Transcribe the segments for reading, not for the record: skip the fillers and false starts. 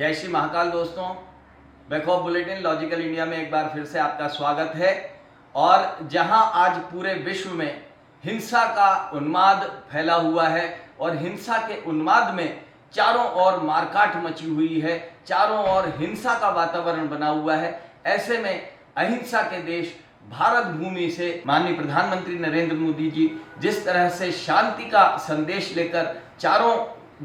जय श्री महाकाल दोस्तों, बैकऑफ bulletin logical India में एक बार फिर से आपका स्वागत है। और जहां आज पूरे विश्व में हिंसा का उन्माद फैला हुआ है और हिंसा के उन्माद में चारों ओर मारकाट मची हुई है, चारों ओर हिंसा का वातावरण बना हुआ है, ऐसे में अहिंसा के देश भारत भूमि से माननीय प्रधानमंत्री नरेंद्र मोदी जी जिस तरह से शांति का संदेश लेकर चारों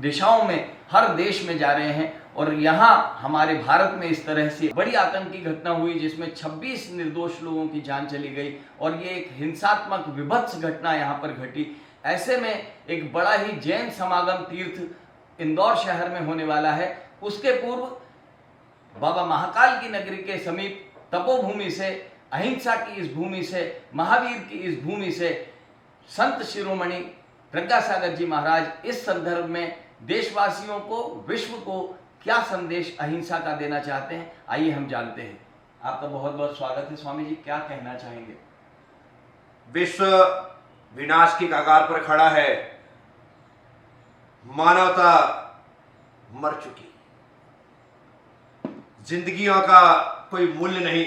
दिशाओं में हर देश में जा रहे हैं, और यहाँ हमारे भारत में इस तरह से बड़ी आतंकी घटना हुई जिसमें 26 निर्दोष लोगों की जान चली गई और ये एक हिंसात्मक विभत्स घटना यहाँ पर घटी। ऐसे में एक बड़ा ही जैन समागम तीर्थ इंदौर शहर में होने वाला है। उसके पूर्व बाबा महाकाल की नगरी के समीप तपोभूमि से, अहिंसा की इस भूमि से, महावीर की इस भूमि से संत शिरोमणि प्रज्ञासागर जी महाराज इस संदर्भ में देशवासियों को, विश्व को क्या संदेश अहिंसा का देना चाहते हैं, आइए हम जानते हैं। आपका बहुत बहुत स्वागत है स्वामी जी, क्या कहना चाहेंगे? विश्व विनाश की कगार पर खड़ा है, मानवता मर चुकी, जिंदगियों का कोई मूल्य नहीं।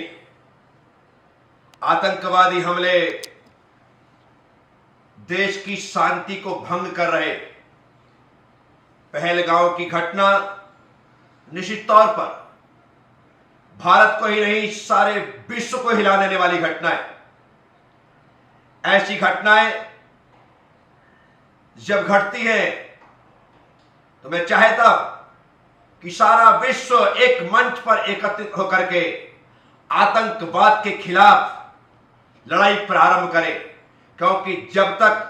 आतंकवादी हमले देश की शांति को भंग कर रहे। पहलगांव की घटना निश्चित तौर पर भारत को ही नहीं सारे विश्व को हिला देने वाली घटना है। ऐसी घटनाएं जब घटती हैं तो मैं चाहता कि सारा विश्व एक मंच पर एकत्रित होकर के आतंकवाद के खिलाफ लड़ाई प्रारंभ करे, क्योंकि जब तक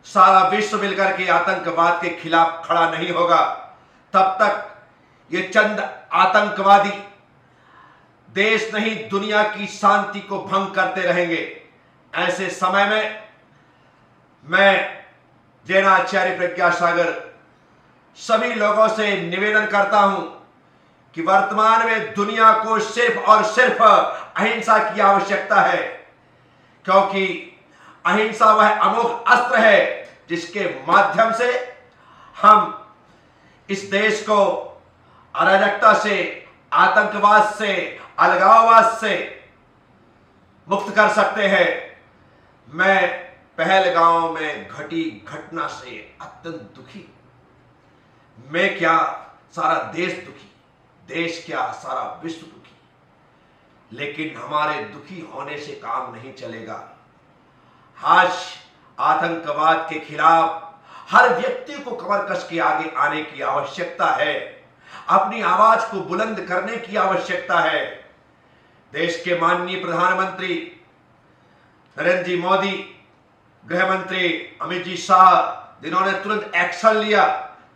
सारा विश्व मिलकर के आतंकवाद के खिलाफ खड़ा नहीं होगा तब तक ये चंद आतंकवादी देश नहीं दुनिया की शांति को भंग करते रहेंगे। ऐसे समय में मैं जैनाचार्य प्रज्ञासागर सभी लोगों से निवेदन करता हूं कि वर्तमान में दुनिया को सिर्फ और सिर्फ अहिंसा की आवश्यकता है, क्योंकि अहिंसा वह अमोघ अस्त्र है जिसके माध्यम से हम इस देश को अराजकता से, आतंकवाद से, अलगाववाद से मुक्त कर सकते हैं। मैं पहलगांव में घटी घटना से अत्यंत दुखी। मैं क्या, सारा देश दुखी, देश क्या, सारा विश्व दुखी। लेकिन हमारे दुखी होने से काम नहीं चलेगा। आज आतंकवाद के खिलाफ हर व्यक्ति को कमर कस के आगे आने की आवश्यकता है, अपनी आवाज को बुलंद करने की आवश्यकता है। देश के माननीय प्रधानमंत्री नरेंद्र जी मोदी, गृह मंत्री अमित जी शाह, जिन्होंने तुरंत एक्शन लिया,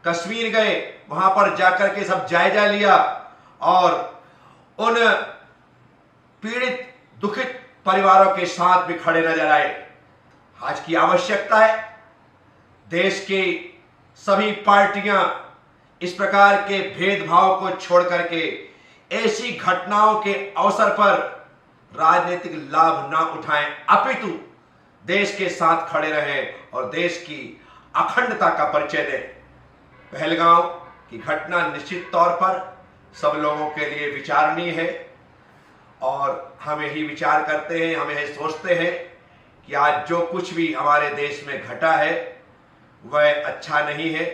कश्मीर गए, वहां पर जाकर के सब जायजा लिया और उन पीड़ित दुखित परिवारों के साथ भी खड़े नजर आए। आज की आवश्यकता है देश की सभी पार्टियां इस प्रकार के भेदभाव को छोड़ करके ऐसी घटनाओं के अवसर पर राजनीतिक लाभ ना उठाएं, अपितु देश के साथ खड़े रहें और देश की अखंडता का परिचय दें। पहलगांव की घटना निश्चित तौर पर सब लोगों के लिए विचारणीय है और हम यही विचार करते हैं, हम यही सोचते हैं कि आज जो कुछ भी हमारे देश में घटा है वह अच्छा नहीं है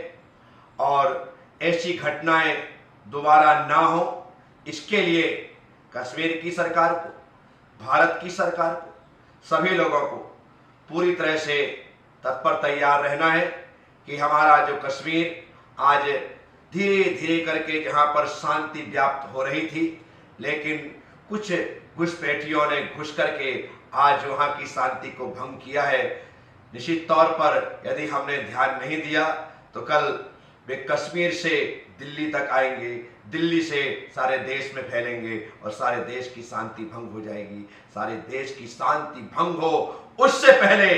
और ऐसी घटनाएं दोबारा ना हो, इसके लिए कश्मीर की सरकार को, भारत की सरकार को, सभी लोगों को पूरी तरह से तत्पर तैयार रहना है कि हमारा जो कश्मीर आज धीरे धीरे करके जहां पर शांति व्याप्त हो रही थी, लेकिन कुछ घुसपैठियों ने घुस करके आज वहां की शांति को भंग किया है। निश्चित तौर पर यदि हमने ध्यान नहीं दिया तो कल वे कश्मीर से दिल्ली तक आएंगे, दिल्ली से सारे देश में फैलेंगे और सारे देश की शांति भंग हो जाएगी। सारे देश की शांति भंग हो उससे पहले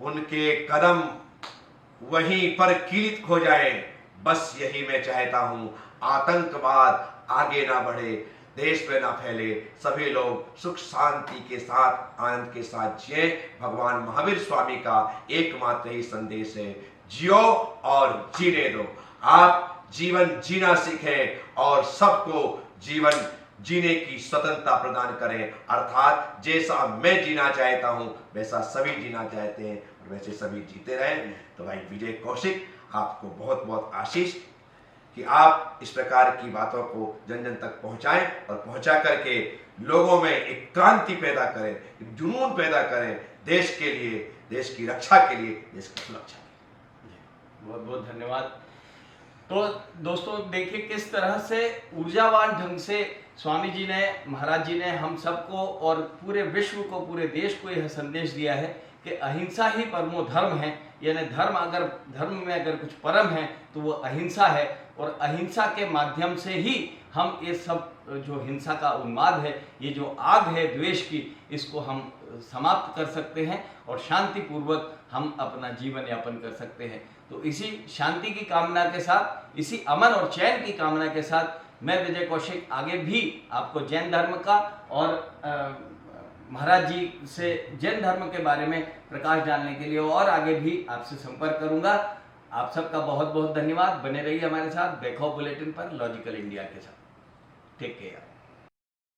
उनके कदम वहीं पर कीलित हो जाए, बस यही मैं चाहता हूं। आतंकवाद आगे ना बढ़े, देश में ना फैले, सभी लोग सुख शांति के साथ, आनंद के साथ जिए। भगवान महावीर स्वामी का एकमात्र ही संदेश है, जियो और जीने दो। आप जीवन जीना सीखें और सबको जीवन जीने की स्वतंत्रता प्रदान करें। अर्थात जैसा मैं जीना चाहता हूं वैसा सभी जीना चाहते हैं और वैसे सभी जीते रहें। तो भाई विजय कौशिक, आपको बहुत बहुत आशीष कि आप इस प्रकार की बातों को जन जन तक पहुंचाएं और पहुंचा करके लोगों में एक क्रांति पैदा करें, एक जुनून पैदा करें देश के लिए, देश की रक्षा के लिए, देश की सुरक्षा के लिए। बहुत बहुत धन्यवाद। तो दोस्तों देखिए किस तरह से ऊर्जावान ढंग से स्वामी जी ने, महाराज जी ने हम सबको और पूरे विश्व को, पूरे देश को यह संदेश दिया है कि अहिंसा ही परमो धर्म है। यानी धर्म में अगर कुछ परम है तो वो अहिंसा है, और अहिंसा के माध्यम से ही हम ये सब जो हिंसा का उन्माद है, ये जो आग है द्वेष की, इसको हम समाप्त कर सकते हैं और शांतिपूर्वक हम अपना जीवन यापन कर सकते हैं। तो इसी शांति की कामना के साथ, इसी अमन और चैन की कामना के साथ मैं विजय कौशिक आगे भी आपको जैन धर्म का और महाराज जी से जैन धर्म के बारे में प्रकाश डालने के लिए और आगे भी आपसे संपर्क करूंगा। आप सबका बहुत बहुत धन्यवाद। बने रहिए हमारे साथ बेखौफ बुलेटिन पर, लॉजिकल इंडिया के साथ। Take care.